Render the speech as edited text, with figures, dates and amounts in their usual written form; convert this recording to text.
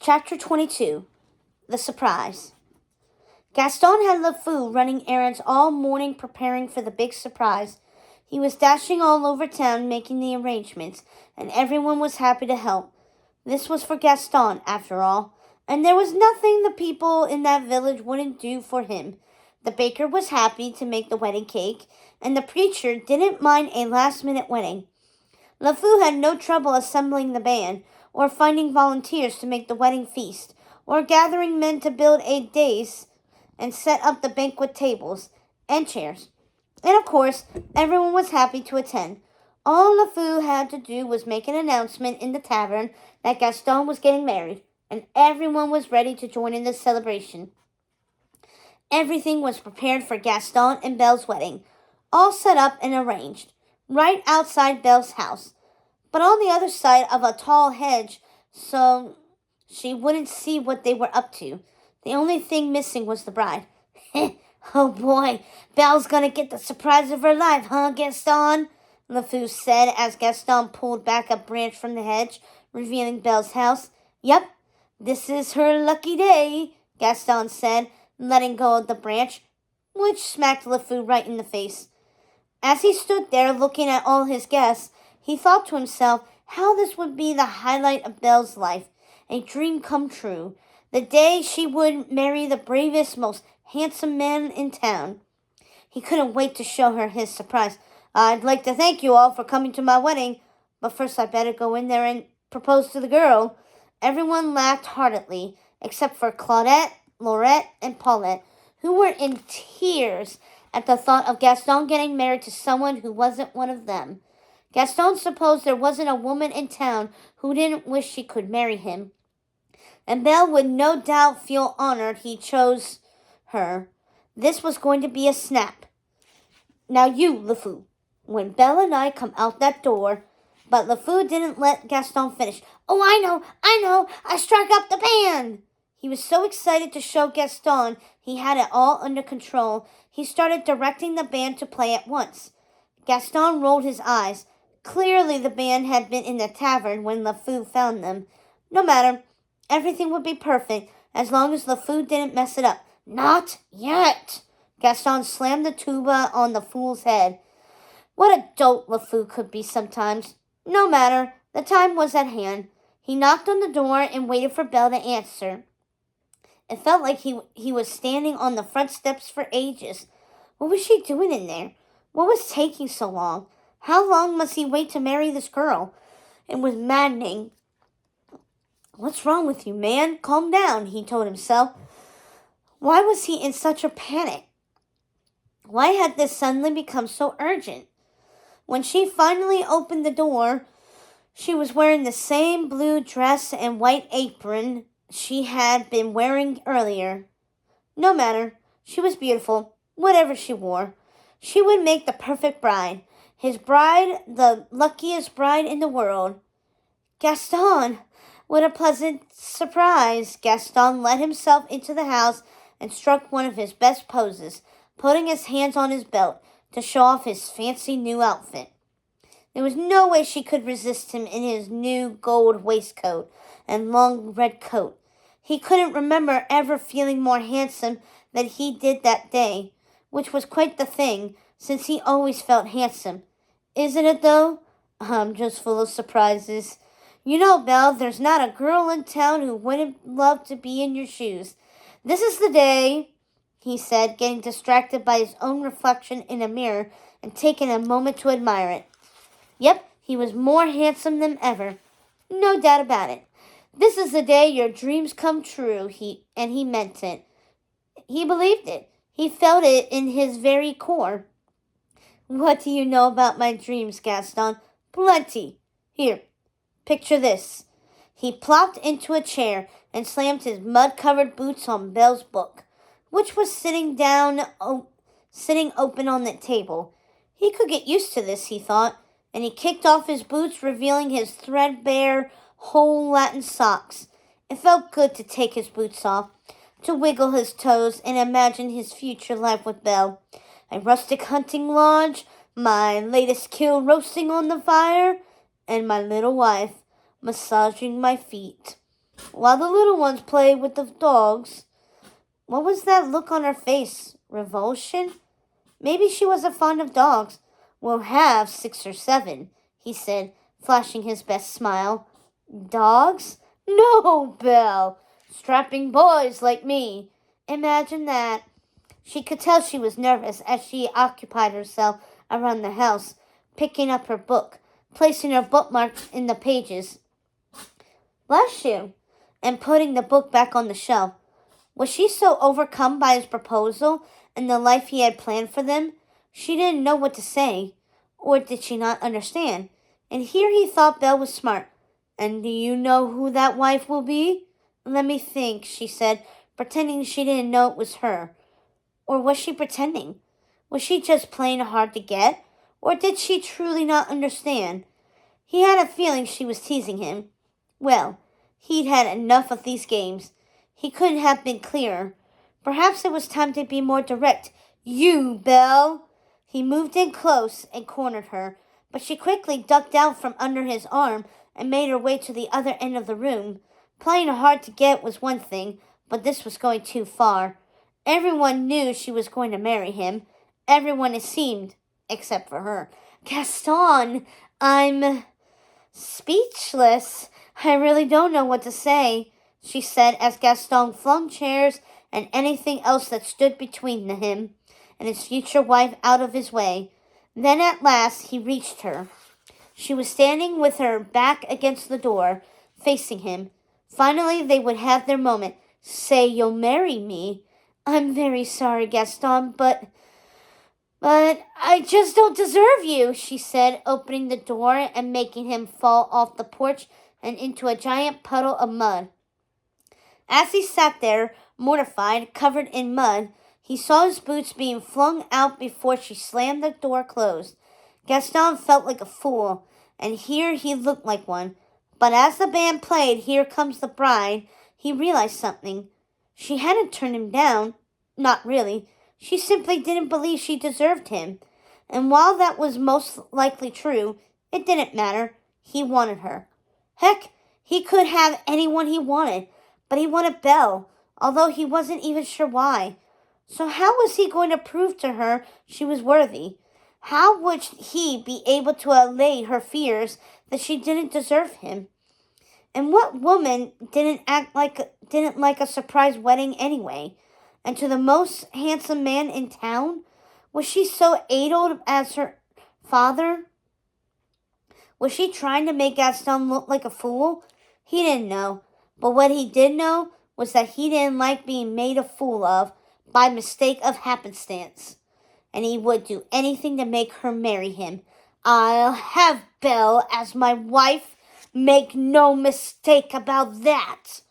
Chapter 22. The Surprise. Gaston had LeFou running errands all morning preparing for the big surprise. He was dashing all over town making the arrangements, and everyone was happy to help. This was for Gaston, after all, and there was nothing the people in that village wouldn't do for him. The baker was happy to make the wedding cake, and the preacher didn't mind a last-minute wedding. LeFou had no trouble assembling the band, or finding volunteers to make the wedding feast, or gathering men to build a dais and set up the banquet tables and chairs. And of course, everyone was happy to attend. All LeFou had to do was make an announcement in the tavern that Gaston was getting married, and everyone was ready to join in the celebration. Everything was prepared for Gaston and Belle's wedding, all set up and arranged, right outside Belle's house, but on the other side of a tall hedge, so she wouldn't see what they were up to. The only thing missing was the bride. Oh boy, Belle's gonna get the surprise of her life, huh, Gaston? LeFou said as Gaston pulled back a branch from the hedge, revealing Belle's house. Yep, this is her lucky day, Gaston said, letting go of the branch, which smacked LeFou right in the face. As he stood there looking at all his guests, he thought to himself how this would be the highlight of Belle's life, a dream come true, the day she would marry the bravest, most handsome man in town. He couldn't wait to show her his surprise. I'd like to thank you all for coming to my wedding, but first I better go in there and propose to the girl. Everyone laughed heartily, except for Claudette, Laurette, and Paulette, who were in tears at the thought of Gaston getting married to someone who wasn't one of them. Gaston supposed there wasn't a woman in town who didn't wish she could marry him, and Belle would no doubt feel honored he chose her. This was going to be a snap. Now you, LeFou, when Belle and I come out that door. But LeFou didn't let Gaston finish. Oh, I know, I struck up the band. He was so excited to show Gaston he had it all under control, he started directing the band to play at once. Gaston rolled his eyes. Clearly the band had been in the tavern when LeFou found them. No matter, everything would be perfect as long as LeFou didn't mess it up. Not yet! Gaston slammed the tuba on the fool's head. What a dolt LeFou could be sometimes. No matter, the time was at hand. He knocked on the door and waited for Belle to answer. It felt like he was standing on the front steps for ages. What was she doing in there? What was taking so long? How long must he wait to marry this girl? It was maddening. What's wrong with you, man? Calm down, he told himself. Why was he in such a panic? Why had this suddenly become so urgent? When she finally opened the door, she was wearing the same blue dress and white apron she had been wearing earlier. No matter, she was beautiful, whatever she wore. She would make the perfect bride. His bride, the luckiest bride in the world. Gaston! What a pleasant surprise! Gaston let himself into the house and struck one of his best poses, putting his hands on his belt to show off his fancy new outfit. There was no way she could resist him in his new gold waistcoat and long red coat. He couldn't remember ever feeling more handsome than he did that day, which was quite the thing, since he always felt handsome. Isn't it, though? I'm just full of surprises. You know, Belle, there's not a girl in town who wouldn't love to be in your shoes. This is the day, he said, getting distracted by his own reflection in a mirror and taking a moment to admire it. Yep, he was more handsome than ever. No doubt about it. This is the day your dreams come true, and he meant it. He believed it. He felt it in his very core. What do you know about my dreams, Gaston? Plenty. Here, picture this. He plopped into a chair and slammed his mud-covered boots on Belle's book, which was sitting open on the table. He could get used to this, he thought, and he kicked off his boots, revealing his threadbare, whole Latin socks. It felt good to take his boots off, to wiggle his toes and imagine his future life with Belle. A rustic hunting lodge, my latest kill roasting on the fire, and my little wife massaging my feet. while the little ones played with the dogs. What was that look on her face? Revulsion? Maybe she wasn't fond of dogs. We'll have 6 or 7, he said, flashing his best smile. Dogs? No, Belle. Strapping boys like me. Imagine that. She could tell she was nervous as she occupied herself around the house, picking up her book, placing her bookmarks in the pages. Bless you, and putting the book back on the shelf. Was she so overcome by his proposal and the life he had planned for them? She didn't know what to say, or did she not understand? And here he thought Belle was smart. And do you know who that wife will be? Let me think, she said, pretending she didn't know it was her. Or was she pretending? Was she just playing hard to get? Or did she truly not understand? He had a feeling she was teasing him. Well, he'd had enough of these games. He couldn't have been clearer. Perhaps it was time to be more direct. You, Belle! He moved in close and cornered her, but she quickly ducked out from under his arm and made her way to the other end of the room. Playing hard to get was one thing, but this was going too far. Everyone knew she was going to marry him. Everyone, it seemed, except for her. Gaston, I'm speechless. I really don't know what to say, she said as Gaston flung chairs and anything else that stood between him and his future wife out of his way. Then at last he reached her. She was standing with her back against the door, facing him. Finally they would have their moment. Say you'll marry me. I'm very sorry, Gaston, but I just don't deserve you, she said, opening the door and making him fall off the porch and into a giant puddle of mud. As he sat there, mortified, covered in mud, he saw his boots being flung out before she slammed the door closed. Gaston felt like a fool, and here he looked like one. But as the band played Here Comes the Bride, he realized something. She hadn't turned him down. Not really. She simply didn't believe she deserved him. And while that was most likely true, it didn't matter. He wanted her. Heck, he could have anyone he wanted, but he wanted Belle, although he wasn't even sure why. So how was he going to prove to her she was worthy? How would he be able to allay her fears that she didn't deserve him? And what woman didn't like a surprise wedding anyway? And to the most handsome man in town? Was she so addled as her father? Was she trying to make Gaston look like a fool? He didn't know. But what he did know was that he didn't like being made a fool of by mistake of happenstance. And he would do anything to make her marry him. I'll have Belle as my wife. Make no mistake about that.